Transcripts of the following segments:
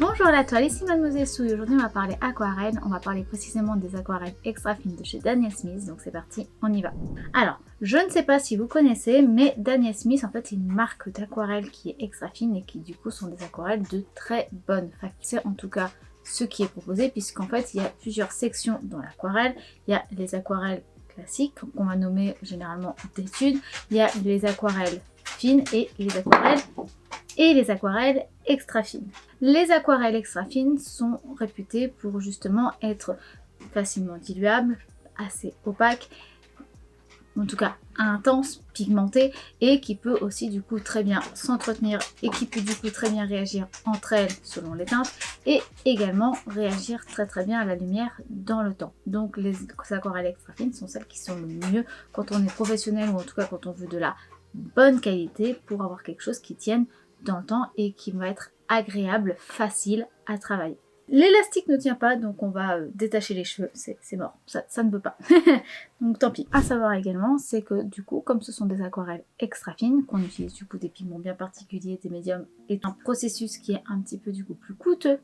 Bonjour à toi, ici Mademoiselle Souille. Aujourd'hui on va parler aquarelle, on va parler précisément des aquarelles extra fines de chez Daniel Smith, donc c'est parti, on y va. Alors, je ne sais pas si vous connaissez, mais Daniel Smith en fait c'est une marque d'aquarelle qui est extra fine et qui du coup sont des aquarelles de très bonne facture. C'est en tout cas ce qui est proposé puisqu'en fait il y a plusieurs sections dans l'aquarelle. Il y a les aquarelles classiques qu'on va nommer généralement d'études, il y a les aquarelles fines et les aquarelles extra fines. Les aquarelles extra fines sont réputées pour justement être facilement diluables, assez opaques, en tout cas intense, pigmentée et qui peut aussi du coup très bien s'entretenir et qui peut du coup très bien réagir entre elles selon les teintes et également réagir très bien à la lumière dans le temps. Donc les aquarelles extra fines sont celles qui sont le mieux quand on est professionnel ou en tout cas quand on veut de la bonne qualité pour avoir quelque chose qui tienne dans le temps et qui va être agréable, facile à travailler. L'élastique ne tient pas, donc on va détacher les cheveux, c'est mort, ça ne peut pas. Donc tant pis. À savoir également, c'est que du coup, comme ce sont des aquarelles extra fines, qu'on utilise du coup des pigments bien particuliers, des médiums, est un processus qui est un petit peu du coup plus coûteux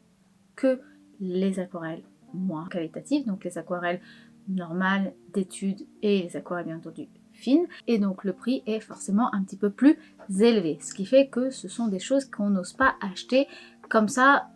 que les aquarelles moins qualitatives, donc les aquarelles normales d'études et les aquarelles bien entendu fines, et donc le prix est forcément un petit peu plus élevé, ce qui fait que ce sont des choses qu'on n'ose pas acheter comme ça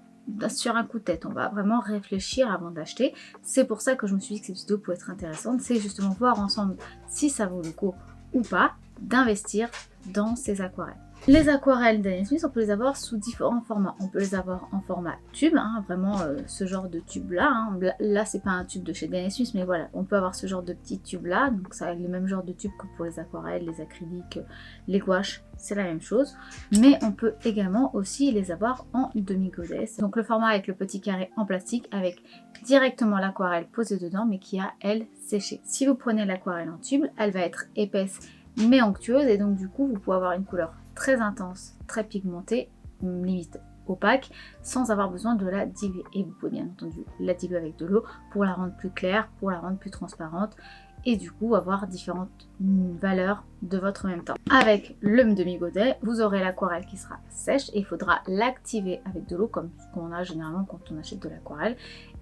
sur un coup de tête. On va vraiment réfléchir avant d'acheter. C'est pour ça que je me suis dit que cette vidéo pouvait être intéressante, c'est justement voir ensemble si ça vaut le coup ou pas d'investir dans ces aquarelles. Les aquarelles Daniel Smith, on peut les avoir sous différents formats. On peut les avoir en format tube, hein, vraiment ce genre de tube là. Hein. Là, c'est pas un tube de chez Daniel Smith, mais voilà, on peut avoir ce genre de petit tube là. Donc ça a le même genre de tube que pour les aquarelles, les acryliques, les gouaches, c'est la même chose. Mais on peut également aussi les avoir en demi-godet. Donc le format avec le petit carré en plastique avec directement l'aquarelle posée dedans, mais qui a elle séché. Si vous prenez l'aquarelle en tube, elle va être épaisse mais onctueuse et donc du coup vous pouvez avoir une couleur très intense, très pigmentée, limite opaque, sans avoir besoin de la diluer. Et vous pouvez bien entendu la diluer avec de l'eau pour la rendre plus claire, pour la rendre plus transparente et du coup avoir différentes valeurs de votre même temps. Avec le demi-godet, vous aurez l'aquarelle qui sera sèche et il faudra l'activer avec de l'eau comme ce qu'on a généralement quand on achète de l'aquarelle.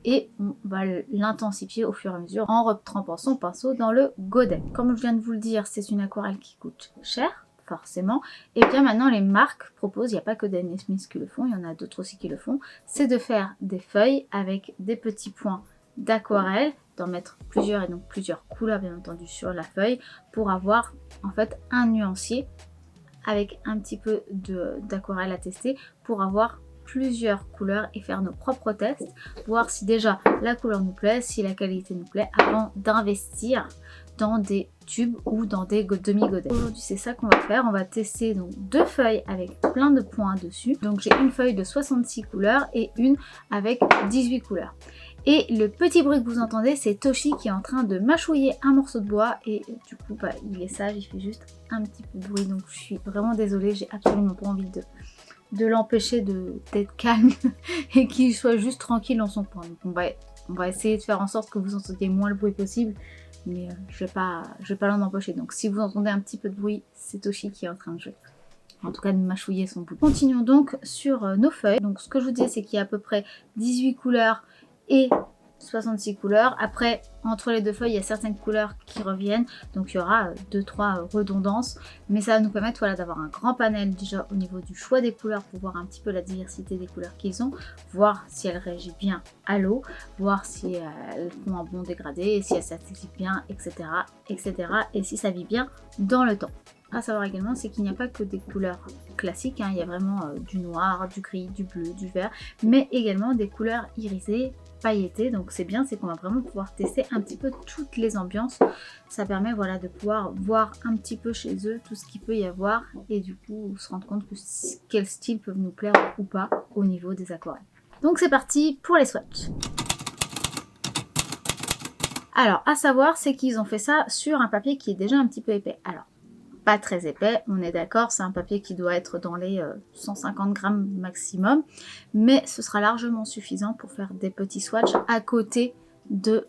Et on va l'intensifier au fur et à mesure en retrempant son pinceau dans le godet. Comme je viens de vous le dire, c'est une aquarelle qui coûte cher, forcément. Et bien maintenant les marques proposent, il n'y a pas que Daniel Smith qui le font, il y en a d'autres aussi qui le font, c'est de faire des feuilles avec des petits points d'aquarelle, d'en mettre plusieurs et donc plusieurs couleurs bien entendu sur la feuille pour avoir en fait un nuancier avec un petit peu d'aquarelle à tester pour avoir plusieurs couleurs et faire nos propres tests, voir si déjà la couleur nous plaît, si la qualité nous plaît avant d'investir dans des tubes ou dans des demi-godets. Aujourd'hui c'est ça qu'on va faire, on va tester donc deux feuilles avec plein de points dessus. Donc j'ai une feuille de 66 couleurs et une avec 18 couleurs. Et le petit bruit que vous entendez, c'est Toshi qui est en train de mâchouiller un morceau de bois et du coup bah, il est sage, il fait juste un petit peu de bruit, donc je suis vraiment désolée, j'ai absolument pas envie de l'empêcher d'être calme et qu'il soit juste tranquille dans son coin. Donc on va essayer de faire en sorte que vous entendiez moins le bruit possible, mais je vais pas l'en empêcher. Donc si vous entendez un petit peu de bruit, c'est Toshi qui est en train de jouer. En tout cas de mâchouiller son bout. Continuons donc sur nos feuilles. Donc ce que je vous disais, c'est qu'il y a à peu près 18 couleurs et 66 couleurs. Après, entre les deux feuilles, il y a certaines couleurs qui reviennent. Donc il y aura 2-3 redondances. Mais ça va nous permettre voilà, d'avoir un grand panel déjà au niveau du choix des couleurs pour voir un petit peu la diversité des couleurs qu'ils ont. Voir si elles réagissent bien à l'eau. Voir si elles font un bon dégradé, si elles s'activent bien, etc., etc. Et si ça vit bien dans le temps. À savoir également, c'est qu'il n'y a pas que des couleurs classiques, hein. Il y a vraiment du noir, du gris, du bleu, du vert, mais également des couleurs irisées, pailletées. Donc c'est bien, c'est qu'on va vraiment pouvoir tester un petit peu toutes les ambiances. Ça permet voilà, de pouvoir voir un petit peu chez eux tout ce qu'il peut y avoir et du coup se rendre compte que quels styles peuvent nous plaire ou pas au niveau des aquarelles. Donc c'est parti pour les swatchs. Alors à savoir, c'est qu'ils ont fait ça sur un papier qui est déjà un petit peu épais. Alors pas très épais, on est d'accord, c'est un papier qui doit être dans les 150 grammes maximum, mais ce sera largement suffisant pour faire des petits swatchs à côté de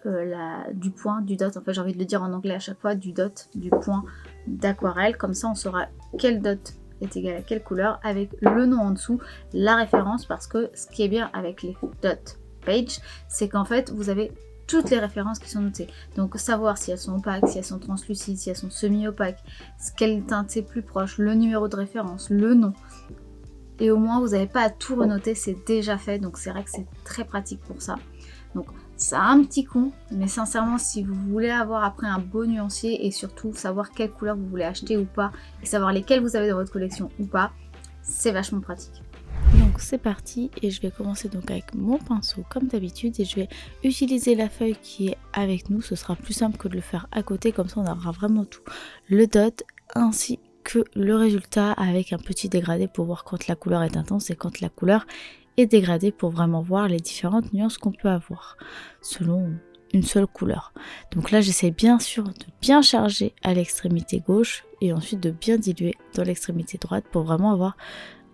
du point, du dot, en fait j'ai envie de le dire en anglais à chaque fois, du dot, du point d'aquarelle, comme ça on saura quel dot est égal à quelle couleur, avec le nom en dessous, la référence, parce que ce qui est bien avec les dot page, c'est qu'en fait vous avez toutes les références qui sont notées. Donc savoir si elles sont opaques, si elles sont translucides, si elles sont semi-opaques, quelle teinte c'est plus proche, le numéro de référence, le nom. Et au moins vous n'avez pas à tout renoter, c'est déjà fait, donc c'est vrai que c'est très pratique pour ça. Donc ça a un petit coût, mais sincèrement si vous voulez avoir après un beau nuancier et surtout savoir quelle couleur vous voulez acheter ou pas, et savoir lesquelles vous avez dans votre collection ou pas, c'est vachement pratique. Donc c'est parti et je vais commencer donc avec mon pinceau comme d'habitude et je vais utiliser la feuille qui est avec nous. Ce sera plus simple que de le faire à côté, comme ça on aura vraiment tout, le dot ainsi que le résultat avec un petit dégradé pour voir quand la couleur est intense et quand la couleur est dégradée, pour vraiment voir les différentes nuances qu'on peut avoir selon une seule couleur. Donc là j'essaie bien sûr de bien charger à l'extrémité gauche et ensuite de bien diluer dans l'extrémité droite pour vraiment avoir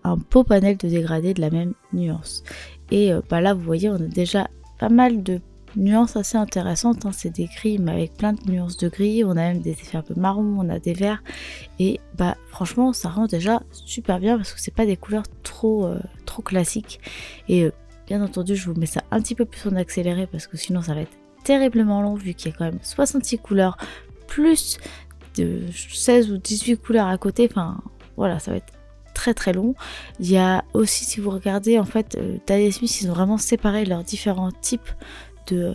un beau panel de dégradés de la même nuance. Et là vous voyez, on a déjà pas mal de nuances assez intéressantes, hein. C'est des gris mais avec plein de nuances de gris, on a même des effets un peu marron, on a des verts, et franchement ça rend déjà super bien parce que c'est pas des couleurs trop classiques. Et bien entendu je vous mets ça un petit peu plus en accéléré parce que sinon ça va être terriblement long, vu qu'il y a quand même 66 couleurs plus de 16 ou 18 couleurs à côté, enfin voilà, ça va être très long. Il y a aussi, si vous regardez, en fait Daniel Smith, ils ont vraiment séparé leurs différents types de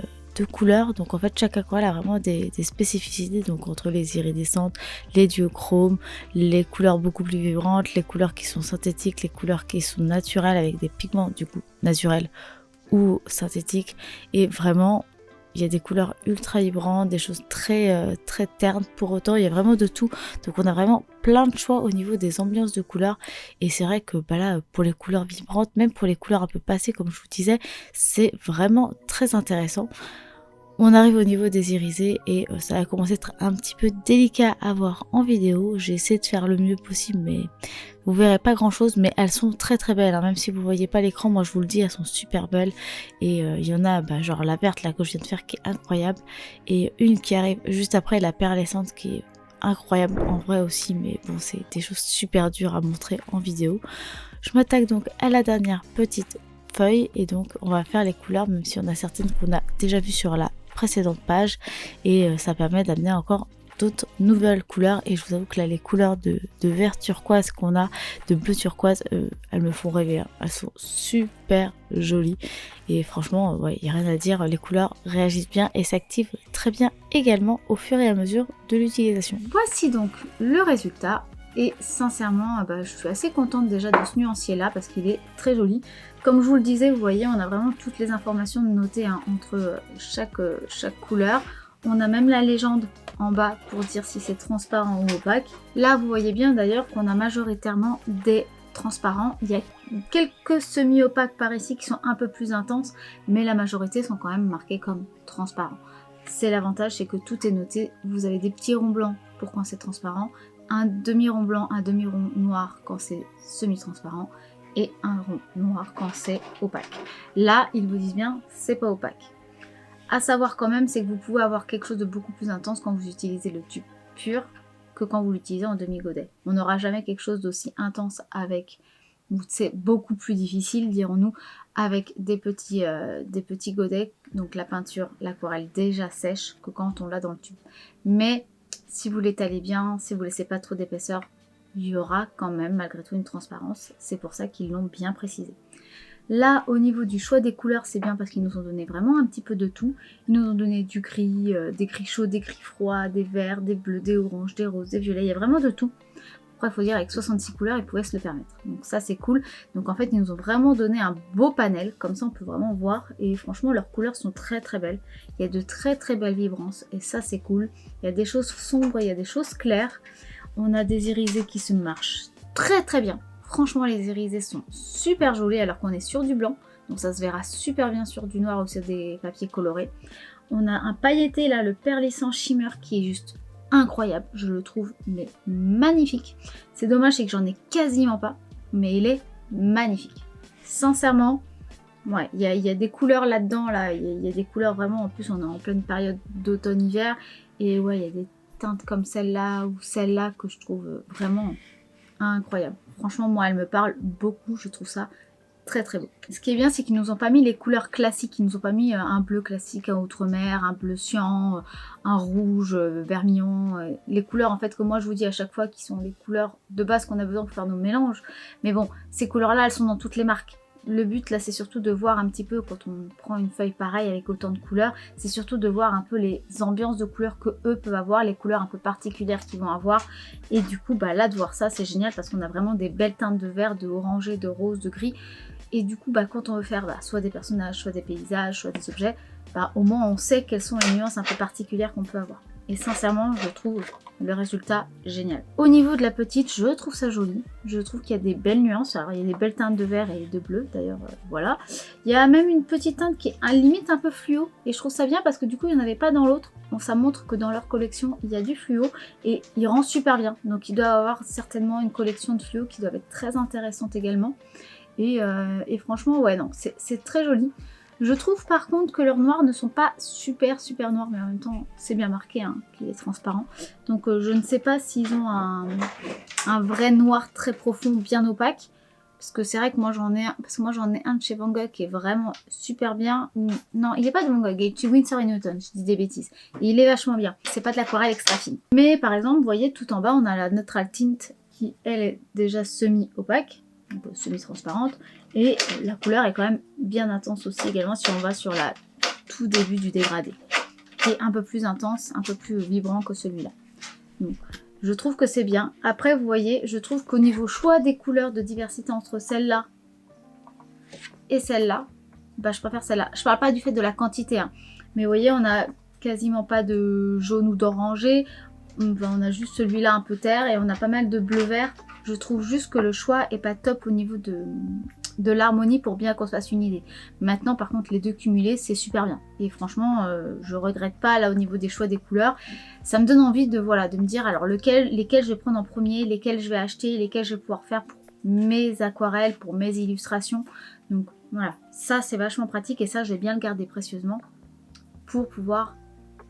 couleurs. Donc en fait chaque aquarelle a vraiment des spécificités, donc entre les iridescentes, les duochromes, les couleurs beaucoup plus vibrantes, les couleurs qui sont synthétiques, les couleurs qui sont naturelles avec des pigments du coup naturels ou synthétiques. Et vraiment il y a des couleurs ultra vibrantes, des choses très ternes. Pour autant il y a vraiment de tout, donc on a vraiment plein de choix au niveau des ambiances de couleurs. Et c'est vrai que là pour les couleurs vibrantes, même pour les couleurs un peu passées comme je vous disais, c'est vraiment très intéressant. On arrive au niveau des irisés et ça va commencer à être un petit peu délicat à voir en vidéo. J'ai essayé de faire le mieux possible, mais vous verrez pas grand chose, mais elles sont très belles, hein. Même si vous voyez pas l'écran, moi je vous le dis, elles sont super belles. Et il y en a genre la verte là que je viens de faire qui est incroyable, et une qui arrive juste après, la perlescente, qui est incroyable en vrai aussi, mais bon c'est des choses super dures à montrer en vidéo. Je m'attaque donc à la dernière petite feuille et donc on va faire les couleurs, même si on a certaines qu'on a déjà vues sur la précédente page, et ça permet d'amener encore d'autres nouvelles couleurs. Et je vous avoue que là les couleurs de vert turquoise qu'on a, de bleu turquoise, elles me font rêver, hein. Elles sont super jolies et franchement ouais, il n'y a rien à dire, les couleurs réagissent bien et s'activent très bien également au fur et à mesure de l'utilisation. Voici donc le résultat. Et sincèrement, je suis assez contente déjà de ce nuancier là parce qu'il est très joli. Comme je vous le disais, vous voyez, on a vraiment toutes les informations notées, hein, entre chaque couleur. On a même la légende en bas pour dire si c'est transparent ou opaque. Là, vous voyez bien d'ailleurs qu'on a majoritairement des transparents. Il y a quelques semi-opaques par ici qui sont un peu plus intenses, mais la majorité sont quand même marqués comme transparents. C'est l'avantage, c'est que tout est noté. Vous avez des petits ronds blancs pour quand c'est transparent, un demi-rond blanc, un demi-rond noir quand c'est semi-transparent, et un rond noir quand c'est opaque. Là, ils vous disent bien, c'est pas opaque. À savoir quand même, c'est que vous pouvez avoir quelque chose de beaucoup plus intense quand vous utilisez le tube pur que quand vous l'utilisez en demi-godet. On n'aura jamais quelque chose d'aussi intense avec, c'est beaucoup plus difficile, dirons-nous, avec des petits godets, donc la peinture, l'aquarelle déjà sèche, que quand on l'a dans le tube. Mais si vous l'étalez bien, si vous ne laissez pas trop d'épaisseur, il y aura quand même malgré tout une transparence. C'est pour ça qu'ils l'ont bien précisé. Là, au niveau du choix des couleurs, c'est bien parce qu'ils nous ont donné vraiment un petit peu de tout. Ils nous ont donné du gris, des gris chauds, des gris froids, des verts, des bleus, des oranges, des roses, des violets. Il y a vraiment de tout. Après, il faut dire, avec 66 couleurs, ils pouvaient se le permettre. Donc ça, c'est cool. Donc en fait, ils nous ont vraiment donné un beau panel. Comme ça, on peut vraiment voir. Et franchement, leurs couleurs sont très belles. Il y a de très belles vibrances. Et ça, c'est cool. Il y a des choses sombres, il y a des choses claires. On a des irisés qui se marchent très bien. Franchement, les irisés sont super jolis alors qu'on est sur du blanc. Donc ça se verra super bien sur du noir ou sur des papiers colorés. On a un pailleté là, le perlissant shimmer, qui est juste incroyable. Je le trouve mais magnifique. C'est dommage, c'est que j'en ai quasiment pas. Mais il est magnifique. Sincèrement, ouais, il y a des couleurs là-dedans. Il y a des couleurs vraiment, en plus on est en pleine période d'automne-hiver. Et ouais, il y a des teintes comme celle-là ou celle-là que je trouve vraiment incroyable. Franchement, moi, elle me parle beaucoup, je trouve ça très très beau. Ce qui est bien, c'est qu'ils nous ont pas mis les couleurs classiques, ils nous ont pas mis un bleu classique à outre-mer, un bleu cyan, un rouge, vermillon, les couleurs en fait que moi je vous dis à chaque fois qui sont les couleurs de base qu'on a besoin pour faire nos mélanges. Mais bon, ces couleurs-là, elles sont dans toutes les marques. Le but là, c'est surtout de voir un petit peu quand on prend une feuille pareille avec autant de couleurs, c'est surtout de voir un peu les ambiances de couleurs que eux peuvent avoir, les couleurs un peu particulières qu'ils vont avoir. Et du coup, bah là de voir ça, c'est génial parce qu'on a vraiment des belles teintes de vert, de orangé, de rose, de gris. Et du coup, bah, quand on veut faire soit des personnages, soit des paysages, soit des objets, bah, au moins on sait quelles sont les nuances un peu particulières qu'on peut avoir. Et sincèrement, je trouve le résultat génial. Au niveau de la petite, je trouve ça joli. Je trouve qu'il y a des belles nuances. Alors, il y a des belles teintes de vert et de bleu, d'ailleurs, voilà. Il y a même une petite teinte qui est limite un peu fluo. Et je trouve ça bien parce que du coup, il n'y en avait pas dans l'autre. Donc, ça montre que dans leur collection, il y a du fluo. Et il rend super bien. Donc, il doit avoir certainement une collection de fluo qui doit être très intéressante également. Et franchement, ouais, non, c'est très joli. Je trouve par contre que leurs noirs ne sont pas super noirs, mais en même temps, c'est bien marqué hein, qu'il est transparent. Donc je ne sais pas s'ils ont un vrai noir très profond, bien opaque. Parce que c'est vrai que moi j'en ai un de chez Van Gogh qui est vraiment super bien. Non, il n'est pas de Van Gogh, il est de chez Winsor & Newton, je dis des bêtises. Et il est vachement bien. C'est pas de l'aquarelle extra fine. Mais par exemple, vous voyez, tout en bas, on a la Neutral Tint qui, elle, est déjà semi-opaque. Semi-transparente et la couleur est quand même bien intense aussi également si on va sur la tout début du dégradé qui est un peu plus intense, un peu plus vibrant que celui-là. Donc je trouve que c'est bien. Après vous voyez, je trouve qu'au niveau choix des couleurs de diversité entre celle-là et celle-là, bah je préfère celle-là. Je parle pas du fait de la quantité hein, mais vous voyez on a quasiment pas de jaune ou d'orangé, on a juste celui-là un peu terre et on a pas mal de bleu vert. Je trouve juste que le choix est pas top au niveau de l'harmonie pour bien qu'on se fasse une idée. Maintenant par contre les deux cumulés c'est super bien. Et franchement je regrette pas là au niveau des choix des couleurs. Ça me donne envie de voilà de me dire alors lesquels je vais prendre en premier, lesquels je vais acheter, lesquels je vais pouvoir faire pour mes aquarelles, pour mes illustrations. Donc voilà, ça c'est vachement pratique et ça je vais bien le garder précieusement pour pouvoir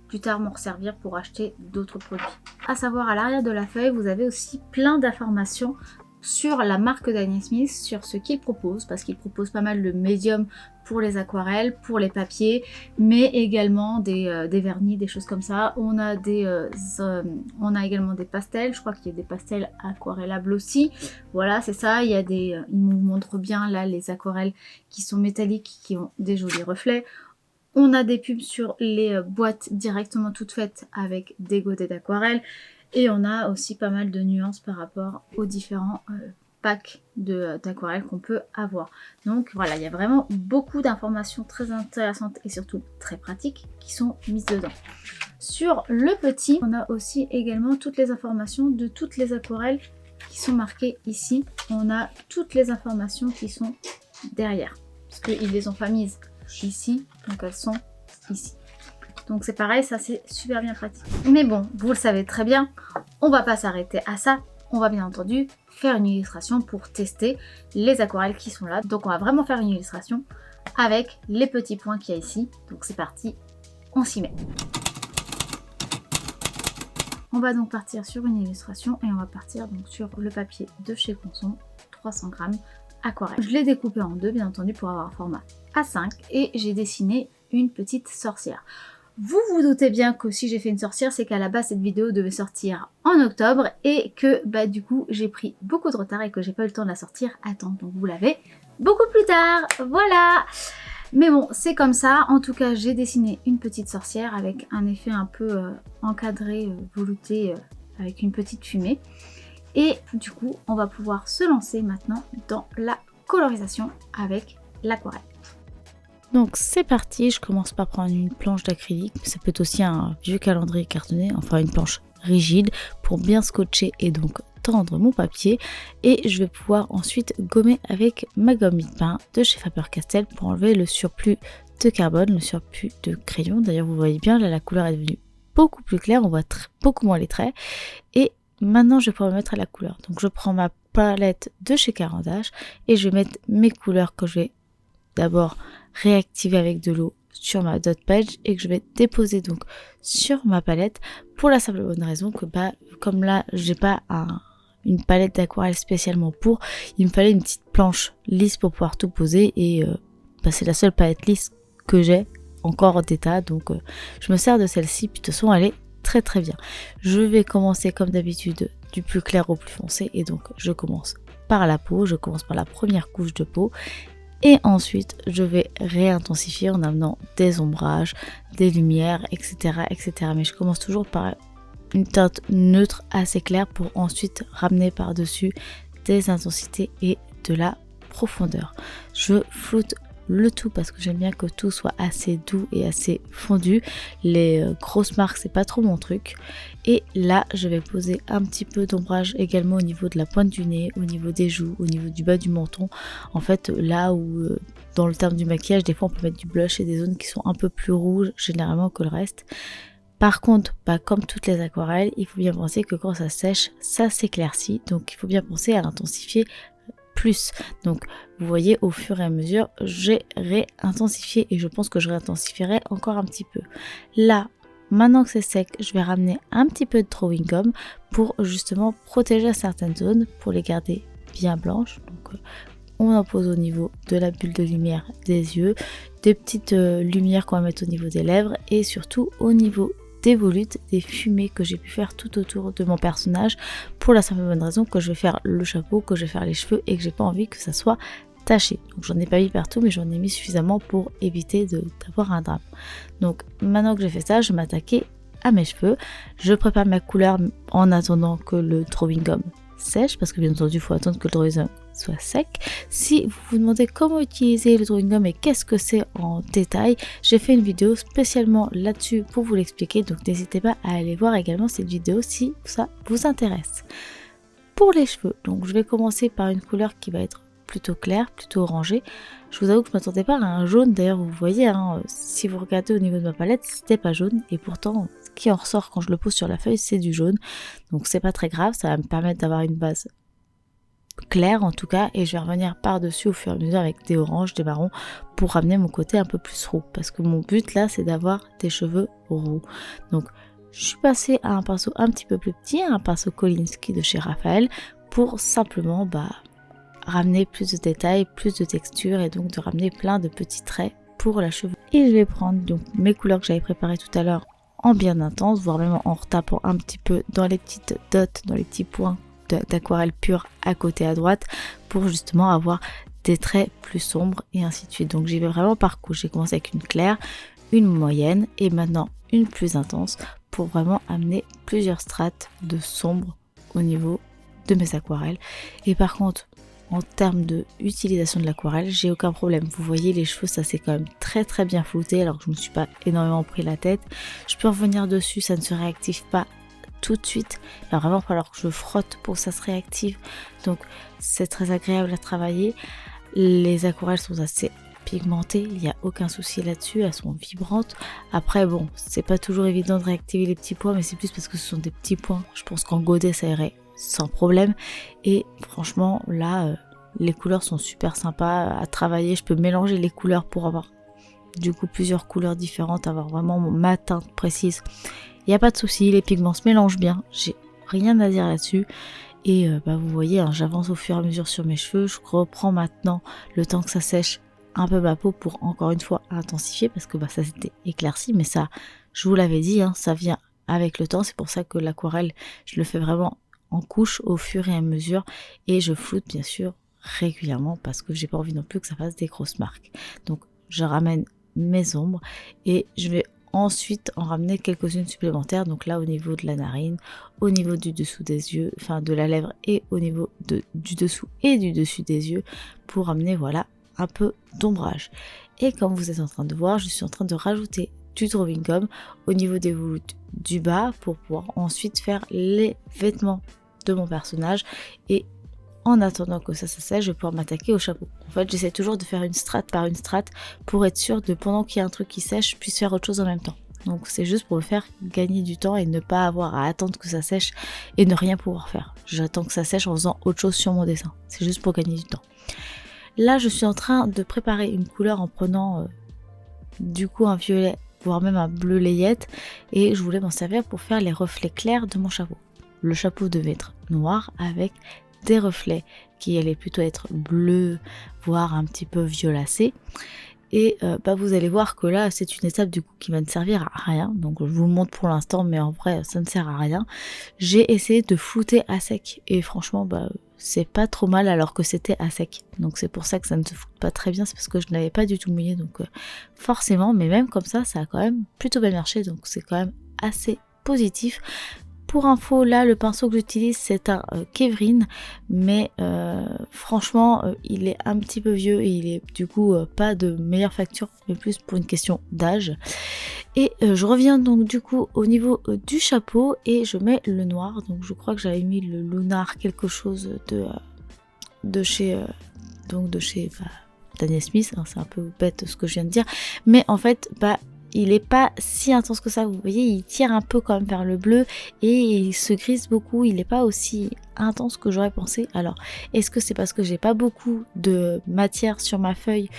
plus tard m'en resservir pour acheter d'autres produits. À savoir à l'arrière de la feuille, vous avez aussi plein d'informations sur la marque Daniel Smith, sur ce qu'il propose, parce qu'il propose pas mal de médiums pour les aquarelles, pour les papiers, mais également des vernis, des choses comme ça. On a également des pastels, je crois qu'il y a des pastels aquarellables aussi. Voilà, c'est ça, il nous montre bien là les aquarelles qui sont métalliques, qui ont des jolis reflets. On a des pubs sur les boîtes directement toutes faites avec des godets d'aquarelle. Et on a aussi pas mal de nuances par rapport aux différents packs d'aquarelle qu'on peut avoir. Donc voilà, il y a vraiment beaucoup d'informations très intéressantes et surtout très pratiques qui sont mises dedans. Sur le petit, on a aussi également toutes les informations de toutes les aquarelles qui sont marquées ici. On a toutes les informations qui sont derrière. Parce qu'ils les ont pas mises ici, donc elles sont ici. Donc c'est pareil, ça c'est super bien pratique. Mais bon, vous le savez très bien, on va pas s'arrêter à ça. On va bien entendu faire une illustration pour tester les aquarelles qui sont là. Donc on va vraiment faire une illustration avec les petits points qu'il y a ici. Donc c'est parti, on s'y met. On va donc partir sur une illustration et on va partir donc sur le papier de chez Conson, 300 grammes aquarelle. Je l'ai découpé en deux bien entendu pour avoir un format A5 et j'ai dessiné une petite sorcière. Vous vous doutez bien que si j'ai fait une sorcière, c'est qu'à la base cette vidéo devait sortir en octobre et que bah du coup j'ai pris beaucoup de retard et que j'ai pas eu le temps de la sortir à temps. Donc vous l'avez beaucoup plus tard, voilà. Mais bon, c'est comme ça. En tout cas, j'ai dessiné une petite sorcière avec un effet un peu encadré, velouté, avec une petite fumée. Et du coup, on va pouvoir se lancer maintenant dans la colorisation avec l'aquarelle. Donc c'est parti, je commence par prendre une planche d'acrylique, ça peut être aussi un vieux calendrier cartonné, enfin une planche rigide pour bien scotcher et donc tendre mon papier. Et je vais pouvoir ensuite gommer avec ma gomme mie-pain de chez Faber-Castell pour enlever le surplus de carbone, le surplus de crayon. D'ailleurs vous voyez bien, là la couleur est devenue beaucoup plus claire, on voit beaucoup moins les traits. Et maintenant je vais pouvoir me mettre à la couleur. Donc je prends ma palette de chez Caran d'Ache et je vais mettre mes couleurs que je vais d'abord réactiver avec de l'eau sur ma dot page et que je vais déposer donc sur ma palette pour la simple bonne raison que bah comme là j'ai pas une palette d'aquarelle spécialement pour. Il me fallait une petite planche lisse pour pouvoir tout poser et c'est la seule palette lisse que j'ai encore en d'état, donc je me sers de celle-ci, puis de toute façon elle est très très bien. Je vais commencer comme d'habitude du plus clair au plus foncé et donc je commence par la peau, je commence par la première couche de peau et ensuite je vais réintensifier en amenant des ombrages, des lumières, etc. Mais je commence toujours par une teinte neutre assez claire pour ensuite ramener par-dessus des intensités et de la profondeur. Je floute le tout parce que j'aime bien que tout soit assez doux et assez fondu. Les grosses marques, c'est pas trop mon truc. Et là, je vais poser un petit peu d'ombrage également au niveau de la pointe du nez, au niveau des joues, au niveau du bas du menton. En fait, là où dans le terme du maquillage, des fois on peut mettre du blush et des zones qui sont un peu plus rouges généralement que le reste. Par contre, comme toutes les aquarelles, il faut bien penser que quand ça sèche, ça s'éclaircit. Donc il faut bien penser à l'intensifier plus. Donc vous voyez, au fur et à mesure, j'ai réintensifié et je pense que je réintensifierai encore un petit peu. Là, maintenant que c'est sec, je vais ramener un petit peu de drawing gum pour justement protéger certaines zones, pour les garder bien blanches. Donc on en pose au niveau de la bulle de lumière des yeux, des petites lumières qu'on va mettre au niveau des lèvres et surtout au niveau des volutes, des fumées que j'ai pu faire tout autour de mon personnage pour la simple et bonne raison que je vais faire le chapeau, que je vais faire les cheveux et que j'ai pas envie que ça soit taché. Donc j'en ai pas mis partout mais j'en ai mis suffisamment pour éviter d'avoir un drame. Donc maintenant que j'ai fait ça, je vais m'attaquer à mes cheveux. Je prépare ma couleur en attendant que le drawing gum sèche parce que bien entendu il faut attendre que le drawing gum soit sec. Si vous vous demandez comment utiliser le drawing gum et qu'est-ce que c'est en détail, j'ai fait une vidéo spécialement là-dessus pour vous l'expliquer, donc n'hésitez pas à aller voir également cette vidéo si ça vous intéresse. Pour les cheveux, donc je vais commencer par une couleur qui va être plutôt claire, plutôt orangée. Je vous avoue que je ne m'attendais pas à un jaune, d'ailleurs vous voyez, si vous regardez au niveau de ma palette, c'était pas jaune et pourtant ce qui en ressort quand je le pose sur la feuille c'est du jaune, donc c'est pas très grave, ça va me permettre d'avoir une base clair en tout cas et je vais revenir par dessus au fur et à mesure avec des oranges, des marrons pour ramener mon côté un peu plus roux parce que mon but là c'est d'avoir des cheveux roux. Donc je suis passée à un pinceau un petit peu plus petit, un pinceau Kolinsky de chez Raphaël pour simplement ramener plus de détails, plus de texture et donc de ramener plein de petits traits pour la chevelure. Et je vais prendre donc mes couleurs que j'avais préparées tout à l'heure en bien intense, voire même en retapant un petit peu dans les petites dots, dans les petits points d'aquarelle pure à côté à droite pour justement avoir des traits plus sombres et ainsi de suite. Donc j'y vais vraiment par couche. J'ai commencé avec une claire, une moyenne et maintenant une plus intense pour vraiment amener plusieurs strates de sombre au niveau de mes aquarelles. Et par contre, en termes de utilisation de l'aquarelle, j'ai aucun problème. Vous voyez les cheveux, ça c'est quand même très très bien flouté alors que je me suis pas énormément pris la tête. Je peux revenir dessus, ça ne se réactive pas tout de suite. Il va vraiment falloir que je frotte pour que ça se réactive. Donc c'est très agréable à travailler. Les aquarelles sont assez pigmentées, il n'y a aucun souci là-dessus, elles sont vibrantes. Après bon, c'est pas toujours évident de réactiver les petits points, mais c'est plus parce que ce sont des petits points. Je pense qu'en godet ça irait sans problème. Et franchement là, les couleurs sont super sympas à travailler. Je peux mélanger les couleurs pour avoir du coup plusieurs couleurs différentes, avoir vraiment ma teinte précise. Il n'y a pas de souci, les pigments se mélangent bien, j'ai rien à dire là-dessus. Et vous voyez, j'avance au fur et à mesure sur mes cheveux. Je reprends maintenant le temps que ça sèche un peu ma peau pour encore une fois intensifier parce que ça s'était éclairci. Mais ça, je vous l'avais dit, ça vient avec le temps. C'est pour ça que l'aquarelle, je le fais vraiment en couche au fur et à mesure. Et je floute bien sûr régulièrement parce que j'ai pas envie non plus que ça fasse des grosses marques. Donc je ramène mes ombres et je vais ensuite en ramener quelques-unes supplémentaires, donc là au niveau de la narine, au niveau du dessous des yeux, enfin de la lèvre et au niveau du dessous et du dessus des yeux pour ramener voilà un peu d'ombrage. Et comme vous êtes en train de voir, je suis en train de rajouter du drawing gum au niveau des volutes du bas pour pouvoir ensuite faire les vêtements de mon personnage. Et en attendant que ça sèche, je vais pouvoir m'attaquer au chapeau. En fait, j'essaie toujours de faire une strate par une strate pour être sûre de, pendant qu'il y a un truc qui sèche, je puisse faire autre chose en même temps. Donc c'est juste pour me faire gagner du temps et ne pas avoir à attendre que ça sèche et ne rien pouvoir faire. J'attends que ça sèche en faisant autre chose sur mon dessin. C'est juste pour gagner du temps. Là, je suis en train de préparer une couleur en prenant du coup un violet, voire même un bleu layette. Et je voulais m'en servir pour faire les reflets clairs de mon chapeau. le chapeau devait être noir avec des reflets qui allaient plutôt être bleus, voire un petit peu violacés. Et vous allez voir que là c'est une étape du coup qui va ne servir à rien, donc je vous le montre pour l'instant mais en vrai ça ne sert à rien. J'ai essayé de flouter à sec et franchement c'est pas trop mal alors que c'était à sec, donc c'est pour ça que ça ne se floute pas très bien, c'est parce que je n'avais pas du tout mouillé, donc forcément, mais même comme ça a quand même plutôt bien marché, donc c'est quand même assez positif. Pour info, là, le pinceau que j'utilise, c'est un Kevrin, mais franchement, il est un petit peu vieux et il est du coup pas de meilleure facture, mais plus pour une question d'âge. Et je reviens donc du coup au niveau du chapeau et je mets le noir. Donc je crois que j'avais mis le Lunar quelque chose de chez Daniel Smith. Hein, c'est un peu bête ce que je viens de dire, mais en fait, il est pas si intense que ça, vous voyez, il tire un peu quand même vers le bleu et il se grise beaucoup, il n'est pas aussi intense que j'aurais pensé. Alors, est-ce que c'est parce que j'ai pas beaucoup de matière sur ma feuille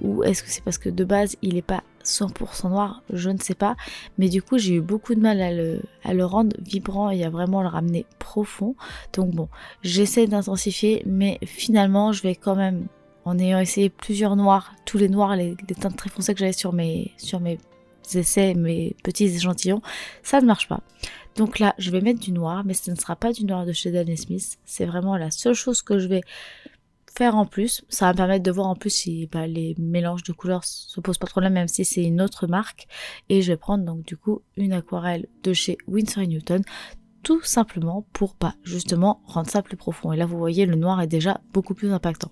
ou est-ce que c'est parce que de base il n'est pas 100% noir, je ne sais pas, mais du coup j'ai eu beaucoup de mal à le rendre vibrant et à vraiment le ramener profond. Donc bon, j'essaie d'intensifier, mais finalement je vais quand même, en ayant essayé plusieurs noirs, tous les noirs, les teintes très foncées que j'avais sur mes essais, mes petits échantillons, ça ne marche pas. Donc là, je vais mettre du noir, mais ce ne sera pas du noir de chez Daniel Smith. C'est vraiment la seule chose que je vais faire en plus. Ça va me permettre de voir en plus si les mélanges de couleurs se posent pas de problème, même si c'est une autre marque. Et je vais prendre donc du coup une aquarelle de chez Winsor & Newton, tout simplement pour justement rendre ça plus profond. Et là vous voyez, le noir est déjà beaucoup plus impactant.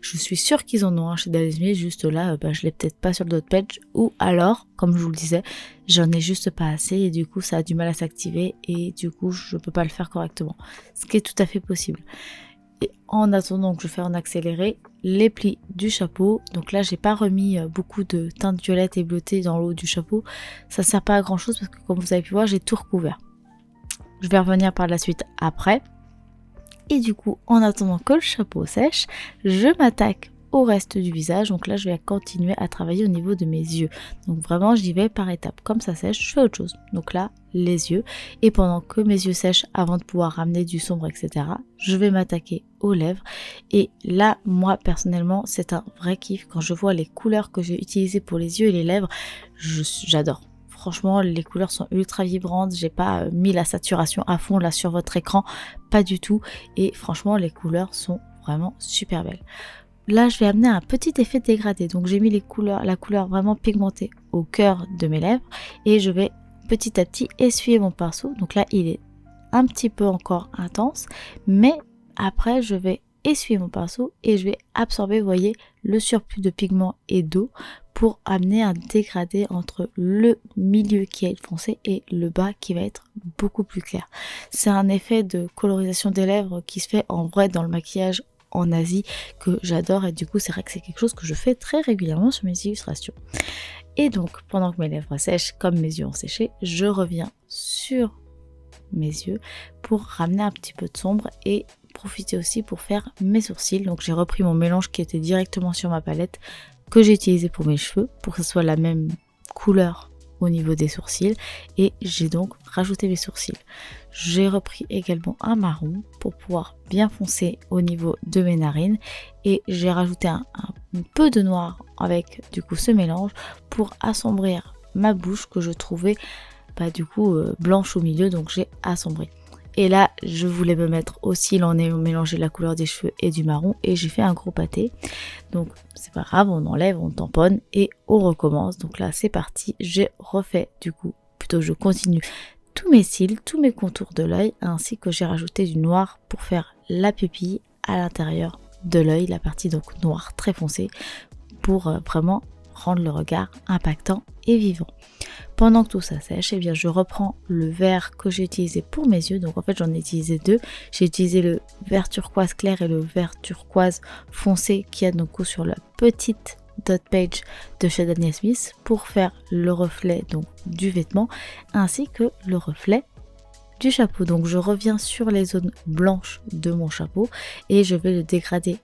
Je suis sûre qu'ils en ont un chez Daniel Smith, juste là je l'ai peut-être pas sur le dot page, ou alors comme je vous le disais, j'en ai juste pas assez et du coup ça a du mal à s'activer et du coup je peux pas le faire correctement, ce qui est tout à fait possible. Et en attendant que je fais en accéléré les plis du chapeau, donc là j'ai pas remis beaucoup de teintes violettes et bleutées dans le haut du chapeau, ça sert pas à grand chose parce que comme vous avez pu voir, j'ai tout recouvert. Je vais revenir par la suite après. Et du coup, en attendant que le chapeau sèche, je m'attaque au reste du visage. Donc là, je vais continuer à travailler au niveau de mes yeux. Donc vraiment, j'y vais par étapes. Comme ça sèche, je fais autre chose. Donc là, les yeux. Et pendant que mes yeux sèchent, avant de pouvoir ramener du sombre, etc., je vais m'attaquer aux lèvres. Et là, moi, personnellement, c'est un vrai kiff. Quand je vois les couleurs que j'ai utilisées pour les yeux et les lèvres, j'adore. Franchement, les couleurs sont ultra vibrantes, j'ai pas mis la saturation à fond là sur votre écran, pas du tout. Et franchement, les couleurs sont vraiment super belles. Là, je vais amener un petit effet dégradé. Donc j'ai mis la couleur vraiment pigmentée au cœur de mes lèvres. Et je vais petit à petit essuyer mon pinceau. Donc là, il est un petit peu encore intense. Mais après, je vais essuyer mon pinceau et je vais absorber, vous voyez, le surplus de pigment et d'eau pour amener un dégradé entre le milieu qui est foncé et le bas qui va être beaucoup plus clair. C'est un effet de colorisation des lèvres qui se fait en vrai dans le maquillage en Asie que j'adore et du coup c'est vrai que c'est quelque chose que je fais très régulièrement sur mes illustrations. Et donc pendant que mes lèvres sèchent, comme mes yeux ont séché, je reviens sur mes yeux pour ramener un petit peu de sombre et profiter aussi pour faire mes sourcils. Donc j'ai repris mon mélange qui était directement sur ma palette que j'ai utilisé pour mes cheveux pour que ce soit la même couleur au niveau des sourcils et j'ai donc rajouté mes sourcils. J'ai repris également un marron pour pouvoir bien foncer au niveau de mes narines et j'ai rajouté un peu de noir avec du coup ce mélange pour assombrir ma bouche que je trouvais blanche au milieu, donc j'ai assombri. Et là, je voulais me mettre aussi, là on a mélangé la couleur des cheveux et du marron et j'ai fait un gros pâté. Donc c'est pas grave, on enlève, on tamponne et on recommence. Donc là c'est parti, j'ai refait je continue tous mes cils, tous mes contours de l'œil ainsi que j'ai rajouté du noir pour faire la pupille à l'intérieur de l'œil, la partie donc noire très foncée pour vraiment rendre le regard impactant et vivant. Pendant que tout ça sèche, eh bien je reprends le vert que j'ai utilisé pour mes yeux. Donc en fait j'en ai utilisé deux. J'ai utilisé le vert turquoise clair et le vert turquoise foncé qui a donc sur la petite dot page de chez Daniel Smith pour faire le reflet donc du vêtement ainsi que le reflet du chapeau. Donc je reviens sur les zones blanches de mon chapeau et je vais le dégrader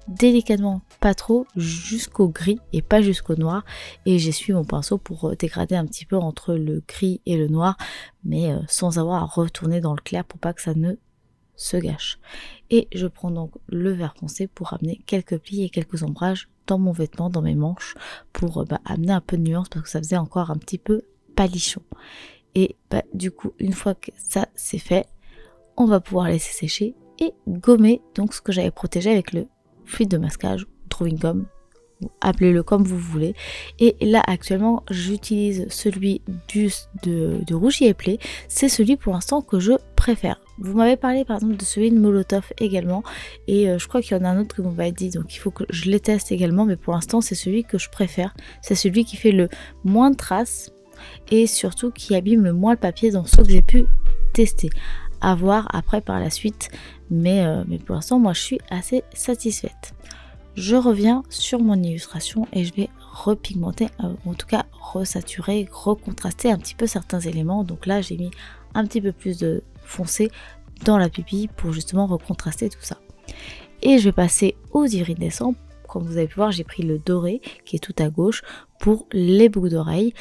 délicatement, pas trop, jusqu'au gris et pas jusqu'au noir. Et j'essuie mon pinceau pour dégrader un petit peu entre le gris et le noir, mais sans avoir à retourner dans le clair pour pas que ça ne se gâche. Et je prends donc le vert foncé pour amener quelques plis et quelques ombrages dans mon vêtement, dans mes manches, pour amener un peu de nuance parce que ça faisait encore un petit peu palichon. Et du coup, une fois que ça c'est fait, on va pouvoir laisser sécher et gommer donc ce que j'avais protégé avec le fluide de masquage, drawing gum, appelez-le comme vous voulez. Et là actuellement j'utilise celui de Rouge Play, c'est celui pour l'instant que je préfère. Vous m'avez parlé par exemple de celui de Molotov également, et je crois qu'il y en a un autre que vous m'avez dit, donc il faut que je les teste également, mais pour l'instant c'est celui que je préfère, c'est celui qui fait le moins de traces et surtout qui abîme le moins le papier dans ceux que j'ai pu tester. À voir après par la suite, mais pour l'instant moi je suis assez satisfaite. Je reviens sur mon illustration et je vais repigmenter, en tout cas resaturer, recontraster un petit peu certains éléments. Donc là j'ai mis un petit peu plus de foncé dans la pupille pour justement recontraster tout ça. Et je vais passer aux iridescents. Comme vous avez pu voir, j'ai pris le doré qui est tout à gauche pour les boucles d'oreilles.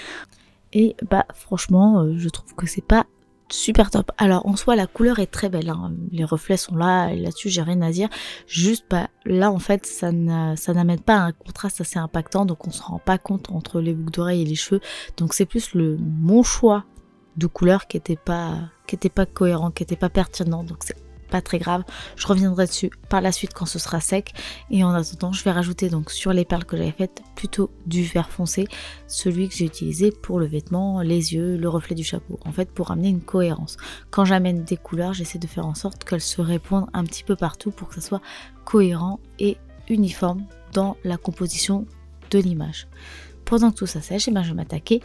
Et franchement je trouve que c'est pas super top. Alors en soi la couleur est très belle, hein. Les reflets sont là, là-dessus j'ai rien à dire. Juste là en fait ça n'amène pas un contraste assez impactant, donc on se rend pas compte entre les boucles d'oreilles et les cheveux. Donc c'est plus mon choix de couleur qui était pas cohérent, qui était pas pertinent. Donc c'est pas très grave, je reviendrai dessus par la suite quand ce sera sec. Et en attendant je vais rajouter donc sur les perles que j'avais faites plutôt du vert foncé, celui que j'ai utilisé pour le vêtement, les yeux, le reflet du chapeau, en fait pour amener une cohérence. Quand j'amène des couleurs j'essaie de faire en sorte qu'elles se répondent un petit peu partout pour que ça soit cohérent et uniforme dans la composition de l'image. Pendant que tout ça sèche, je vais m'attaquer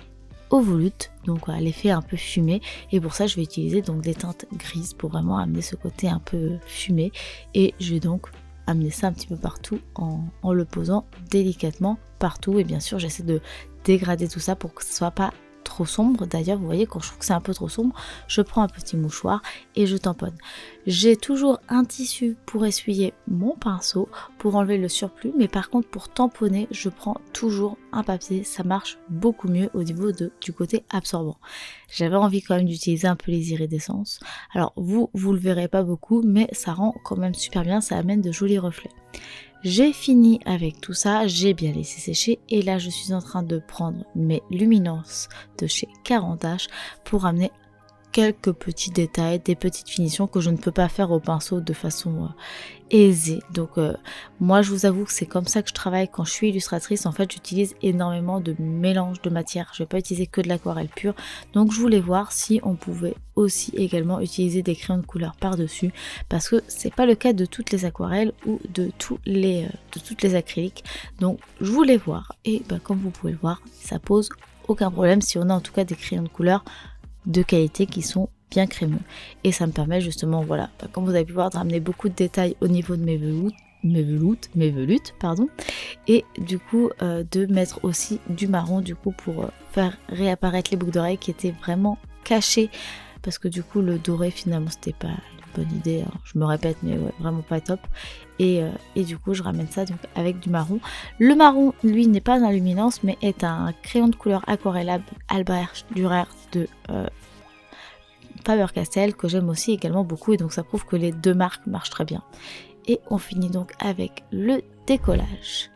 au volute, donc à l'effet un peu fumé, et pour ça je vais utiliser donc des teintes grises pour vraiment amener ce côté un peu fumé, et je vais donc amener ça un petit peu partout en le posant délicatement partout. Et bien sûr j'essaie de dégrader tout ça pour que ce soit pas trop sombre. D'ailleurs vous voyez, quand je trouve que c'est un peu trop sombre, je prends un petit mouchoir et je tamponne. J'ai toujours un tissu pour essuyer mon pinceau pour enlever le surplus, mais par contre pour tamponner je prends toujours un papier, ça marche beaucoup mieux au niveau du côté absorbant. J'avais envie quand même d'utiliser un peu les iridescences. Alors vous le verrez pas beaucoup, mais ça rend quand même super bien, ça amène de jolis reflets. J'ai fini avec tout ça, j'ai bien laissé sécher et là je suis en train de prendre mes luminances de chez 40H pour amener quelques petits détails, des petites finitions que je ne peux pas faire au pinceau de façon aisée. Donc moi je vous avoue que c'est comme ça que je travaille quand je suis illustratrice. En fait j'utilise énormément de mélange de matières, je vais pas utiliser que de l'aquarelle pure. Donc je voulais voir si on pouvait aussi également utiliser des crayons de couleur par dessus, parce que c'est pas le cas de toutes les aquarelles ou de toutes les acryliques. Donc je voulais voir et comme vous pouvez le voir, ça pose aucun problème si on a en tout cas des crayons de couleur de qualité qui sont bien crémeux, et ça me permet justement, voilà, comme vous avez pu voir, de ramener beaucoup de détails au niveau de mes velutes, pardon, et du coup de mettre aussi du marron du coup pour faire réapparaître les boucles d'oreilles qui étaient vraiment cachées, parce que du coup le doré finalement c'était pas une bonne idée, hein. Je me répète, mais ouais, vraiment pas top. Et du coup je ramène ça donc avec du marron. Le marron lui n'est pas un luminance mais est un crayon de couleur aquarellable Albert Dürer de Faber-Castell, que j'aime aussi également beaucoup, et donc ça prouve que les deux marques marchent très bien. Et on finit donc avec le décollage.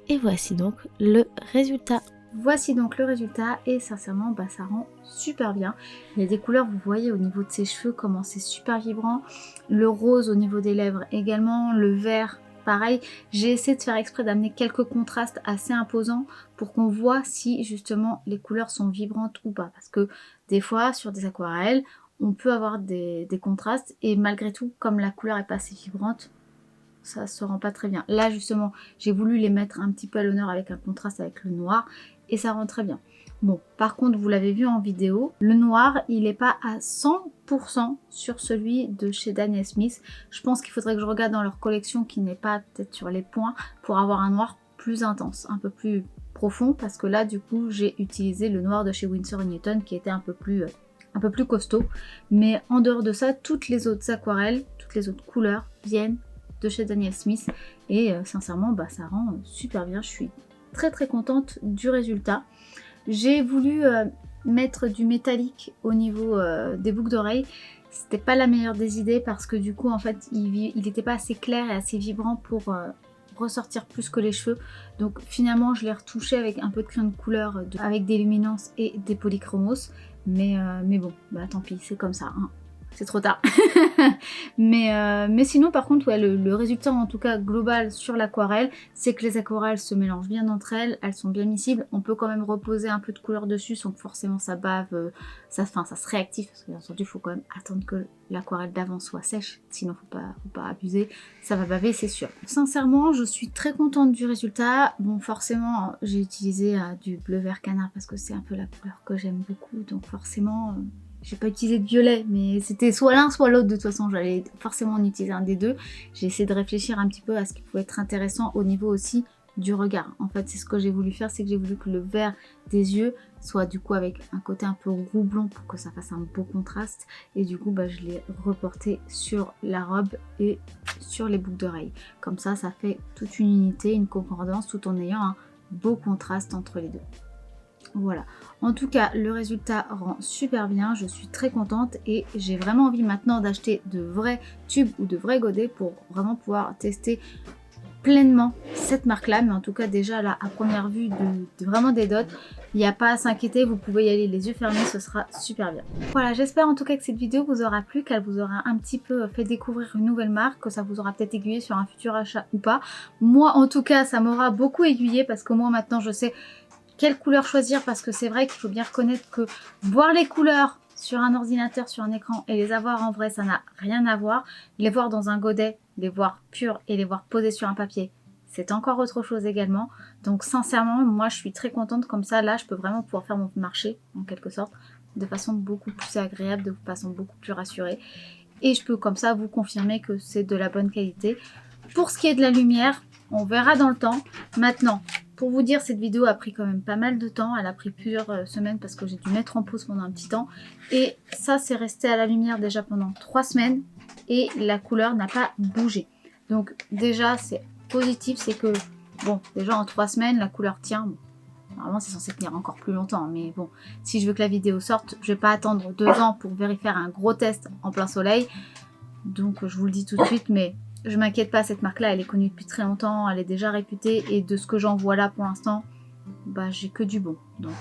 Et voici donc le résultat. Voici donc le résultat, et sincèrement ça rend super bien. Il y a des couleurs, vous voyez au niveau de ses cheveux comment c'est super vibrant, le rose au niveau des lèvres également, le vert pareil. J'ai essayé de faire exprès d'amener quelques contrastes assez imposants pour qu'on voit si justement les couleurs sont vibrantes ou pas, parce que des fois sur des aquarelles on peut avoir des contrastes et malgré tout, comme la couleur est pas assez vibrante, ça se rend pas très bien. Là justement j'ai voulu les mettre un petit peu à l'honneur avec un contraste avec le noir, et ça rend très bien. Bon, par contre vous l'avez vu en vidéo, le noir il n'est pas à 100% sur celui de chez Daniel Smith. Je pense qu'il faudrait que je regarde dans leur collection qui n'est pas peut-être sur les points, pour avoir un noir plus intense, un peu plus profond, parce que là du coup j'ai utilisé le noir de chez Winsor & Newton qui était un peu plus costaud. Mais en dehors de ça, toutes les autres aquarelles, toutes les autres couleurs viennent de chez Daniel Smith. Et sincèrement, bah, ça rend super bien. Je suis très contente du résultat. J'ai voulu mettre du métallique au niveau des boucles d'oreilles. C'était pas la meilleure des idées parce que du coup, en fait, il n'était pas assez clair et assez vibrant pour ressortir plus que les cheveux. Donc finalement, je l'ai retouché avec un peu de crayon de couleur, avec des luminances et des polychromos. Mais bon, bah tant pis, c'est comme ça, hein. C'est trop tard. mais sinon, par contre, ouais, le résultat, en tout cas global sur l'aquarelle, c'est que les aquarelles se mélangent bien entre elles, elles sont bien miscibles. On peut quand même reposer un peu de couleur dessus sans que forcément ça bave, ça se réactive. Parce que bien entendu, il faut quand même attendre que l'aquarelle d'avant soit sèche, sinon faut pas abuser. Ça va baver, c'est sûr. Sincèrement, je suis très contente du résultat. Bon, forcément, j'ai utilisé du bleu vert canard parce que c'est un peu la couleur que j'aime beaucoup, donc forcément. J'ai pas utilisé de violet, mais c'était soit l'un soit l'autre. De toute façon, j'allais forcément en utiliser un des deux. J'ai essayé de réfléchir un petit peu à ce qui pouvait être intéressant au niveau aussi du regard. En fait, c'est ce que j'ai voulu faire, c'est que j'ai voulu que le vert des yeux soit du coup avec un côté un peu roux blond pour que ça fasse un beau contraste. Et du coup, bah, je l'ai reporté sur la robe et sur les boucles d'oreilles. Comme ça fait toute une unité, une concordance, tout en ayant un beau contraste entre les deux. Voilà, en tout cas le résultat rend super bien, je suis très contente et j'ai vraiment envie maintenant d'acheter de vrais tubes ou de vrais godets pour vraiment pouvoir tester pleinement cette marque là. Mais en tout cas déjà là à première vue de vraiment des dots, il n'y a pas à s'inquiéter, vous pouvez y aller les yeux fermés, ce sera super bien. Voilà, j'espère en tout cas que cette vidéo vous aura plu, qu'elle vous aura un petit peu fait découvrir une nouvelle marque, que ça vous aura peut-être aiguillé sur un futur achat ou pas. Moi en tout cas ça m'aura beaucoup aiguillé parce que moi maintenant je sais quelle couleur choisir, parce que c'est vrai qu'il faut bien reconnaître que voir les couleurs sur un ordinateur, sur un écran et les avoir en vrai, ça n'a rien à voir. Les voir dans un godet, les voir purs et les voir posés sur un papier, c'est encore autre chose également. Donc sincèrement, moi je suis très contente comme ça. Là, je peux vraiment pouvoir faire mon marché en quelque sorte de façon beaucoup plus agréable, de façon beaucoup plus rassurée. Et je peux comme ça vous confirmer que c'est de la bonne qualité. Pour ce qui est de la lumière, on verra dans le temps. Maintenant, pour vous dire, cette vidéo a pris quand même pas mal de temps. Elle a pris plusieurs semaines parce que j'ai dû mettre en pause pendant un petit temps. Et ça, c'est resté à la lumière déjà pendant 3 semaines. Et la couleur n'a pas bougé. Donc déjà, c'est positif. C'est que, bon, déjà en 3 semaines, la couleur tient. Bon, normalement, c'est censé tenir encore plus longtemps. Mais bon, si je veux que la vidéo sorte, je vais pas attendre 2 ans pour vérifier un gros test en plein soleil. Donc, je vous le dis tout de suite, mais... je m'inquiète pas, cette marque-là, elle est connue depuis très longtemps, elle est déjà réputée et de ce que j'en vois là pour l'instant, bah j'ai que du bon. Donc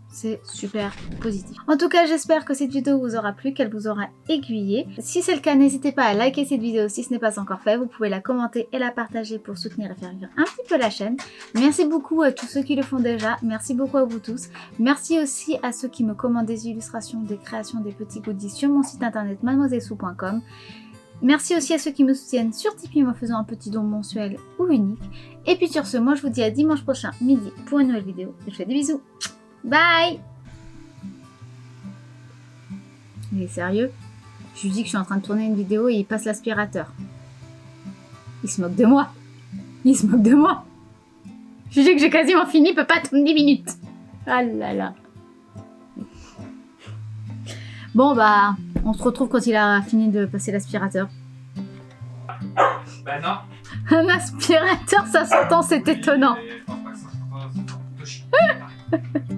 c'est super positif. En tout cas, j'espère que cette vidéo vous aura plu, qu'elle vous aura aiguillé. Si c'est le cas, n'hésitez pas à liker cette vidéo si ce n'est pas encore fait. Vous pouvez la commenter et la partager pour soutenir et faire vivre un petit peu la chaîne. Merci beaucoup à tous ceux qui le font déjà. Merci beaucoup à vous tous. Merci aussi à ceux qui me commandent des illustrations, des créations, des petits goodies sur mon site internet mademoisellesou.com. Merci aussi à ceux qui me soutiennent sur Tipeee en me faisant un petit don mensuel ou unique. Et puis sur ce, moi je vous dis à dimanche prochain midi pour une nouvelle vidéo. Je vous fais des bisous. Bye. Il est sérieux? Je lui dis que je suis en train de tourner une vidéo et il passe l'aspirateur. Il se moque de moi. Il se moque de moi. Je lui dis que j'ai quasiment fini, il peut pas attendre 10 minutes. Ah là là. Bon bah, on se retrouve quand il a fini de passer l'aspirateur. Bah non. Un aspirateur, ça s'entend, c'est étonnant. Je pense pas que ça s'entend.